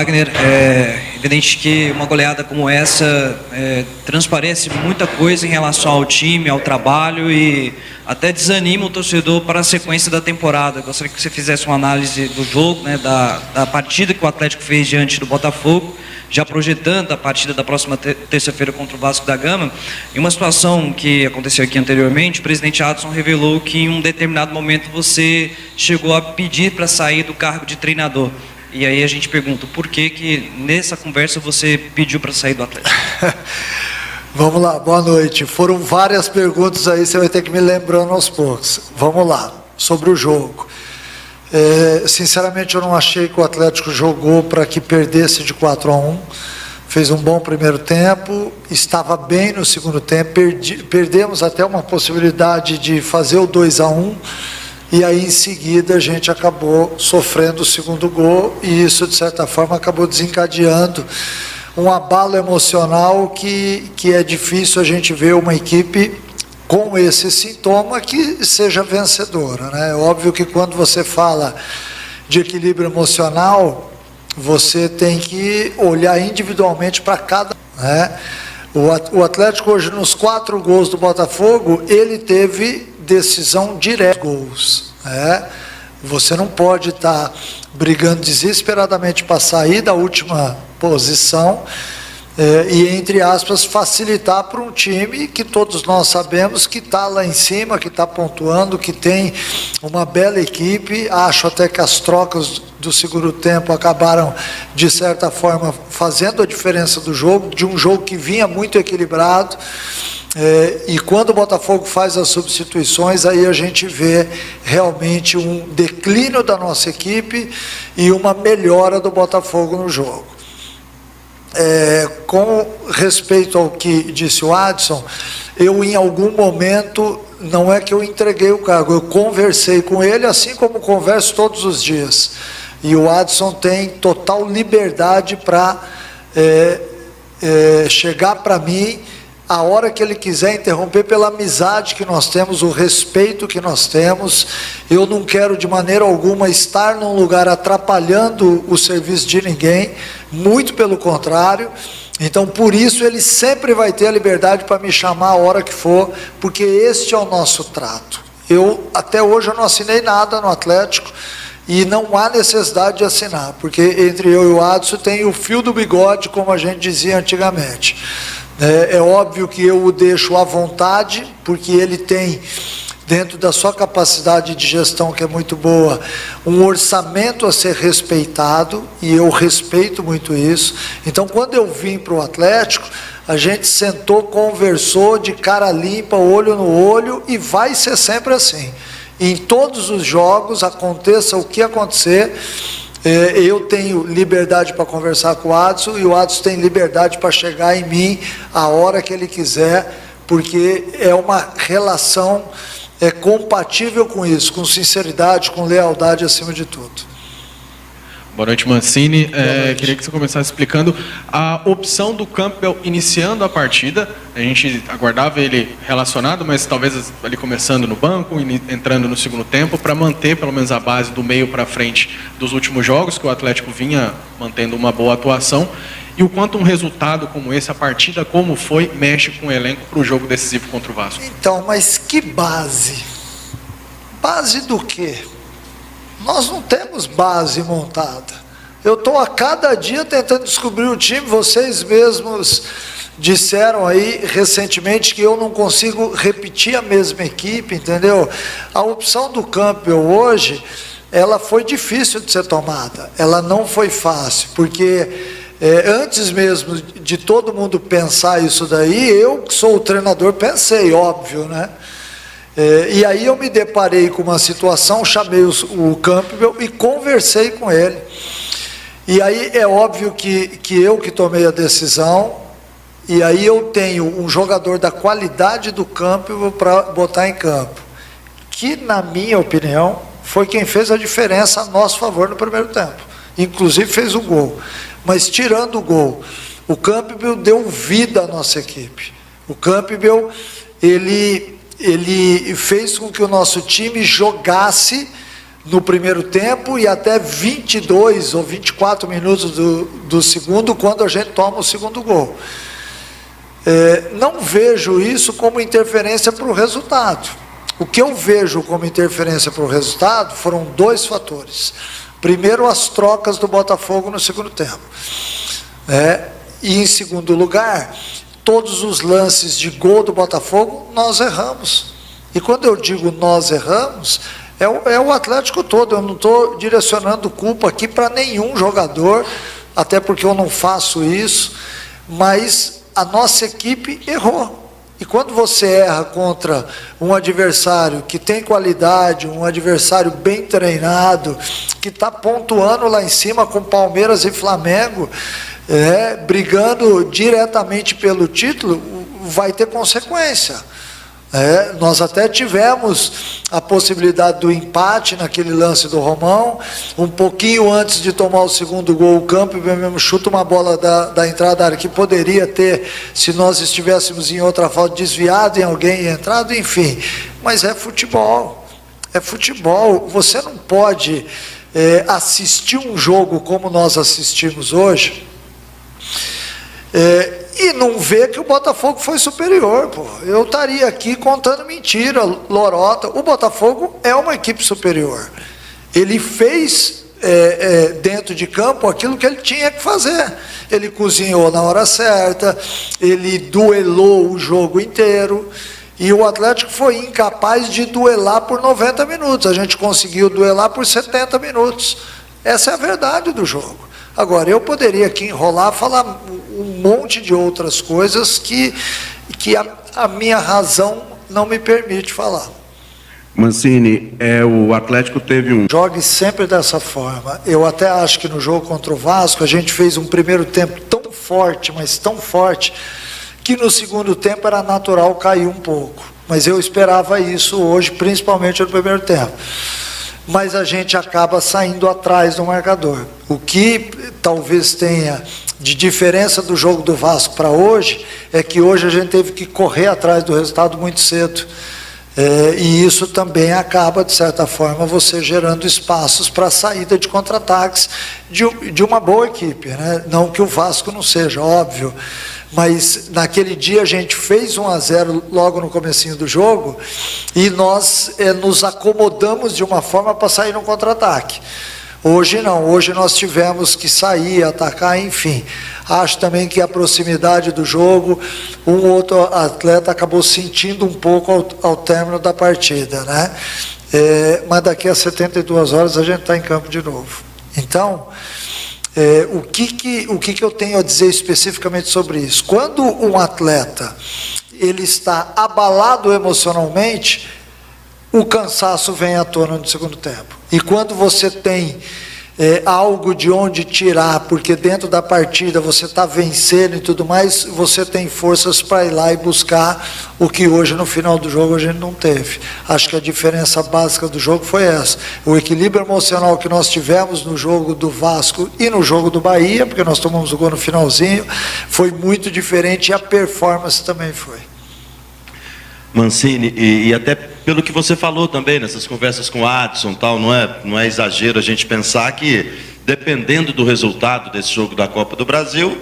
Wagner. É evidente que uma goleada como essa transparece muita coisa em relação ao time, ao trabalho e até desanima o torcedor para a sequência da temporada. Eu gostaria que você fizesse uma análise do jogo, né, da partida que o Atlético fez diante do Botafogo, já projetando a partida da próxima terça-feira contra o Vasco da Gama. Em uma situação que aconteceu aqui anteriormente, o presidente Adson revelou que em um determinado momento você chegou a pedir para sair do cargo de treinador. E aí a gente pergunta, por que nessa conversa você pediu para sair do Atlético? Vamos lá, boa noite. Foram várias perguntas aí, você vai ter que me lembrando aos poucos. Vamos lá, sobre o jogo. Sinceramente, eu não achei que o Atlético jogou para que perdesse de 4-1. Fez um bom primeiro tempo, estava bem no segundo tempo, perdemos até uma possibilidade de fazer o 2-1, e aí em seguida a gente acabou sofrendo o segundo gol, e isso de certa forma acabou desencadeando um abalo emocional que é difícil a gente ver uma equipe com esse sintoma que seja vencedora, né? É óbvio que quando você fala de equilíbrio emocional, você tem que olhar individualmente para cada, né? O Atlético hoje, nos 4 gols do Botafogo, ele teve decisão direta, gols, né? Você não pode estar brigando desesperadamente para sair da última posição e, entre aspas, facilitar para um time que todos nós sabemos que está lá em cima, que está pontuando, que tem uma bela equipe. Acho até que as trocas do segundo tempo acabaram, de certa forma, fazendo a diferença do jogo, de um jogo que vinha muito equilibrado. E quando o Botafogo faz as substituições, aí a gente vê realmente um declínio da nossa equipe e uma melhora do Botafogo no jogo. Com respeito ao que disse o Adson, eu em algum momento, não é que eu entreguei o cargo, eu conversei com ele, assim como converso todos os dias, e o Adson tem total liberdade para chegar para mim a hora que ele quiser interromper, pela amizade que nós temos, o respeito que nós temos. Eu não quero de maneira alguma estar num lugar atrapalhando o serviço de ninguém, muito pelo contrário. Então, por isso, ele sempre vai ter a liberdade para me chamar a hora que for, porque este é o nosso trato. Até hoje, eu não assinei nada no Atlético, e não há necessidade de assinar, porque entre eu e o Adson tem o fio do bigode, como a gente dizia antigamente. É óbvio que eu o deixo à vontade, porque ele tem, dentro da sua capacidade de gestão, que é muito boa, um orçamento a ser respeitado, e eu respeito muito isso. Então, quando eu vim para o Atlético, a gente sentou, conversou de cara limpa, olho no olho, e vai ser sempre assim. Em todos os jogos, aconteça o que acontecer, eu tenho liberdade para conversar com o Adson, e o Adson tem liberdade para chegar em mim a hora que ele quiser, porque é uma relação compatível com isso, com sinceridade, com lealdade acima de tudo. Boa noite, Mancini. Boa noite. Queria que você começasse explicando a opção do Campbell iniciando a partida. A gente aguardava ele relacionado, mas talvez ali começando no banco, entrando no segundo tempo, para manter pelo menos a base do meio para frente dos últimos jogos, que o Atlético vinha mantendo uma boa atuação. E o quanto um resultado como esse, a partida como foi, mexe com o elenco para o jogo decisivo contra o Vasco. Então, mas que base? Base do quê? Nós não temos base montada. Eu estou a cada dia tentando descobrir o time. Vocês mesmos disseram aí recentemente que eu não consigo repetir a mesma equipe, entendeu? A opção do Campbell hoje, ela foi difícil de ser tomada. Ela não foi fácil, porque antes mesmo de todo mundo pensar isso daí, eu que sou o treinador pensei, óbvio, né? E aí eu me deparei com uma situação, chamei o Campbell e conversei com ele. E aí é óbvio que eu que tomei a decisão, e aí eu tenho um jogador da qualidade do Campbell para botar em campo, que na minha opinião foi quem fez a diferença a nosso favor no primeiro tempo. Inclusive fez o gol. Mas tirando o gol, o Campbell deu vida à nossa equipe. O Campbell, ele fez com que o nosso time jogasse no primeiro tempo e até 22 ou 24 minutos do segundo, quando a gente toma o segundo gol. Não vejo isso como interferência para o resultado. O que eu vejo como interferência para o resultado foram dois fatores. Primeiro, as trocas do Botafogo no segundo tempo. E em segundo lugar, todos os lances de gol do Botafogo, nós erramos. E quando eu digo nós erramos, é o Atlético todo. Eu não estou direcionando culpa aqui para nenhum jogador, até porque eu não faço isso, mas a nossa equipe errou. E quando você erra contra um adversário que tem qualidade, um adversário bem treinado, que está pontuando lá em cima com Palmeiras e Flamengo, brigando diretamente pelo título, vai ter consequência. Nós até tivemos a possibilidade do empate naquele lance do Romão, um pouquinho antes de tomar o segundo gol, o Campo mesmo chuta uma bola da entrada da área que poderia ter, se nós estivéssemos em outra falta, desviado em alguém e entrado, enfim, mas é futebol, você não pode assistir um jogo como nós assistimos hoje, e não ver que o Botafogo foi superior, pô. Eu estaria aqui contando mentira, lorota. O Botafogo é uma equipe superior. Ele fez dentro de campo aquilo que ele tinha que fazer. Ele cozinhou na hora certa, ele duelou o jogo inteiro, e o Atlético foi incapaz de duelar por 90 minutos. A gente conseguiu duelar por 70 minutos. Essa é a verdade do jogo. Agora, eu poderia aqui enrolar, falar um monte de outras coisas que a minha razão não me permite falar. Mancini, o Atlético teve um... Jogue sempre dessa forma. Eu até acho que no jogo contra o Vasco, a gente fez um primeiro tempo tão forte, mas tão forte, que no segundo tempo era natural cair um pouco. Mas eu esperava isso hoje, principalmente no primeiro tempo. Mas a gente acaba saindo atrás do marcador. O que talvez tenha de diferença do jogo do Vasco para hoje, é que hoje a gente teve que correr atrás do resultado muito cedo. E isso também acaba, de certa forma, você gerando espaços para a saída de contra-ataques de uma boa equipe, né? Não que o Vasco não seja, óbvio, mas naquele dia a gente fez 1-0 logo no comecinho do jogo, e nós nos acomodamos de uma forma para sair no contra-ataque. Hoje não, hoje nós tivemos que sair, atacar, enfim. Acho também que a proximidade do jogo, um outro atleta acabou sentindo um pouco ao término da partida, né? Mas daqui a 72 horas a gente está em campo de novo. Então, o que eu tenho a dizer especificamente sobre isso? Quando um atleta ele está abalado emocionalmente, o cansaço vem à tona no segundo tempo. E quando você tem algo de onde tirar, porque dentro da partida você está vencendo e tudo mais, você tem forças para ir lá e buscar o que hoje no final do jogo a gente não teve. Acho que a diferença básica do jogo foi essa. O equilíbrio emocional que nós tivemos no jogo do Vasco e no jogo do Bahia, porque nós tomamos o gol no finalzinho, foi muito diferente, e a performance também foi. Mancini, e até pelo que você falou também nessas conversas com o Adson, tal, não é exagero a gente pensar que, dependendo do resultado desse jogo da Copa do Brasil,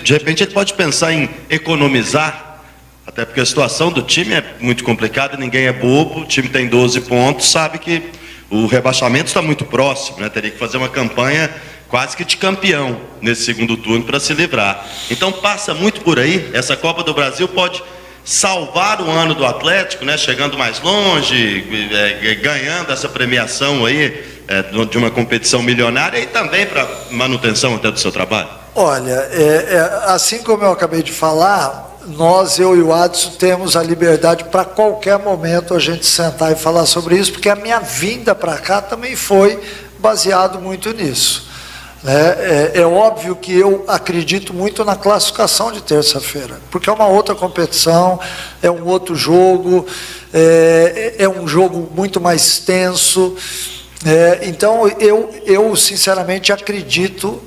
de repente a gente pode pensar em economizar, até porque a situação do time é muito complicada, ninguém é bobo, o time tem 12 pontos, sabe que o rebaixamento está muito próximo, né? Teria que fazer uma campanha quase que de campeão nesse segundo turno para se livrar. Então passa muito por aí, essa Copa do Brasil pode salvar o ano do Atlético, né, chegando mais longe, ganhando essa premiação aí de uma competição milionária, e também para manutenção até do seu trabalho. Olha, assim como eu acabei de falar, eu e o Adson temos a liberdade para qualquer momento a gente sentar e falar sobre isso, porque a minha vinda para cá também foi baseado muito nisso. É óbvio que eu acredito muito na classificação de terça-feira, porque é uma outra competição, é um outro jogo, é um jogo muito mais tenso, então eu sinceramente acredito,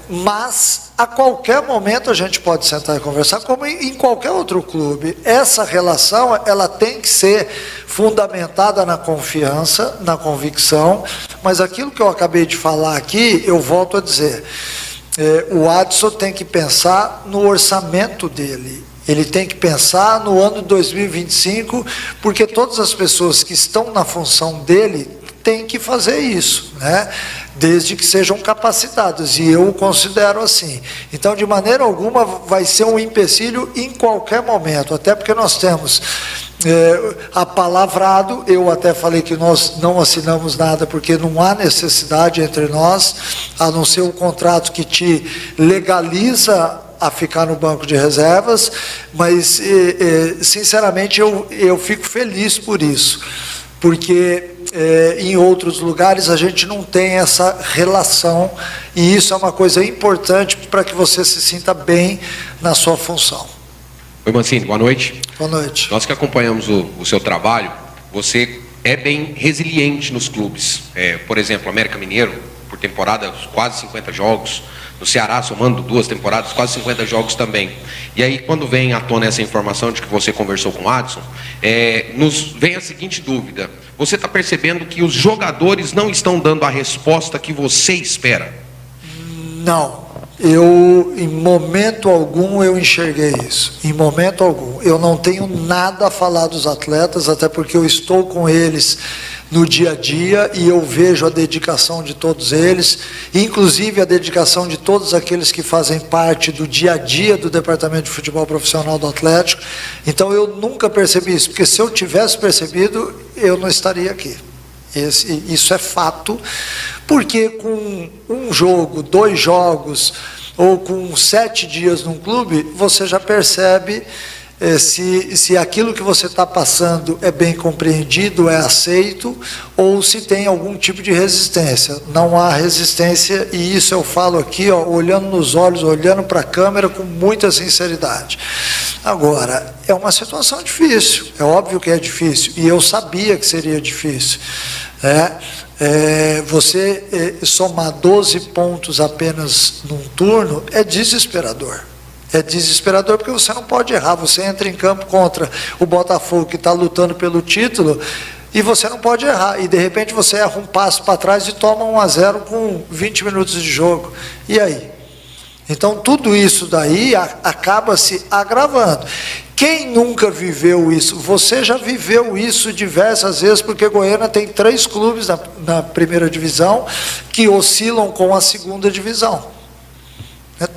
mas a qualquer momento a gente pode sentar e conversar, como em qualquer outro clube. Essa relação ela tem que ser fundamentada na confiança, na convicção, mas aquilo que eu acabei de falar aqui, eu volto a dizer, o Adson tem que pensar no orçamento dele, ele tem que pensar no ano de 2025, porque todas as pessoas que estão na função dele têm que fazer isso, né? Desde que sejam capacitados, e eu o considero assim. Então, de maneira alguma, vai ser um empecilho em qualquer momento, até porque nós temos apalavrado, eu até falei que nós não assinamos nada, porque não há necessidade entre nós, a não ser um contrato que te legaliza a ficar no banco de reservas, mas, sinceramente, eu fico feliz por isso, porque em outros lugares a gente não tem essa relação, e isso é uma coisa importante para que você se sinta bem na sua função. Oi, Mancini, boa noite. Boa noite. Nós que acompanhamos o seu trabalho, você é bem resiliente nos clubes. Por exemplo, América Mineiro, por temporada, quase 50 jogos. No Ceará, somando 2 temporadas, quase 50 jogos também. E aí, quando vem à tona essa informação de que você conversou com o Adson, nos vem a seguinte dúvida. Você está percebendo que os jogadores não estão dando a resposta que você espera? Não. Em momento algum, eu enxerguei isso. Em momento algum. Eu não tenho nada a falar dos atletas, até porque eu estou com eles no dia a dia e eu vejo a dedicação de todos eles, inclusive a dedicação de todos aqueles que fazem parte do dia a dia do Departamento de Futebol Profissional do Atlético. Então, eu nunca percebi isso, porque se eu tivesse percebido, eu não estaria aqui. Isso é fato, porque com um jogo, 2 jogos, ou com 7 dias num clube, você já percebe se aquilo que você está passando é bem compreendido, é aceito, ou se tem algum tipo de resistência. Não há resistência, e isso eu falo aqui, olhando nos olhos, olhando para a câmera com muita sinceridade. Agora, é uma situação difícil, é óbvio que é difícil, e eu sabia que seria difícil. Você somar 12 pontos apenas num turno é desesperador. É desesperador porque você não pode errar. Você entra em campo contra o Botafogo, que está lutando pelo título, e você não pode errar. E de repente você erra um passo para trás e toma 1-0 com 20 minutos de jogo. E aí? Então tudo isso daí acaba se agravando. Quem nunca viveu isso? Você já viveu isso diversas vezes, porque Goiânia tem 3 clubes na primeira divisão que oscilam com a segunda divisão.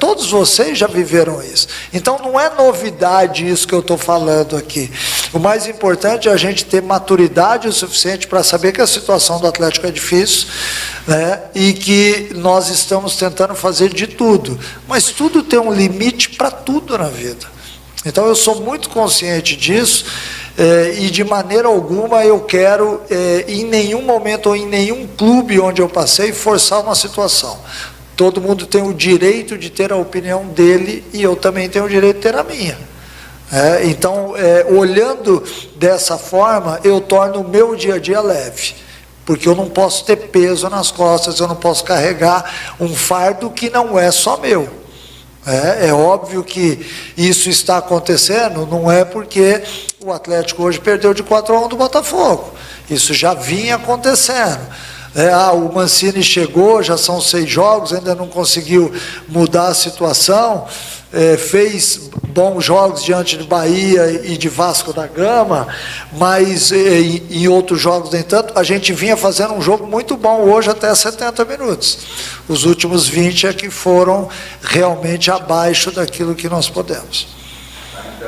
Todos vocês já viveram isso. Então não é novidade isso que eu estou falando aqui. O mais importante é a gente ter maturidade o suficiente para saber que a situação do Atlético é difícil, né? E que nós estamos tentando fazer de tudo. Mas tudo tem um limite para tudo na vida. Então eu sou muito consciente disso, e de maneira alguma eu quero, em nenhum momento ou em nenhum clube onde eu passei, forçar uma situação. Todo mundo tem o direito de ter a opinião dele e eu também tenho o direito de ter a minha. Então, olhando dessa forma, eu torno o meu dia a dia leve, porque eu não posso ter peso nas costas, eu não posso carregar um fardo que não é só meu. É óbvio que isso está acontecendo, não é porque o Atlético hoje perdeu de 4-1 do Botafogo. Isso já vinha acontecendo. O Mancini chegou, já são 6 jogos, ainda não conseguiu mudar a situação, fez bons jogos diante de Bahia e de Vasco da Gama, mas em outros jogos, nem tanto. A gente vinha fazendo um jogo muito bom hoje até 70 minutos. Os últimos 20 é que foram realmente abaixo daquilo que nós podemos.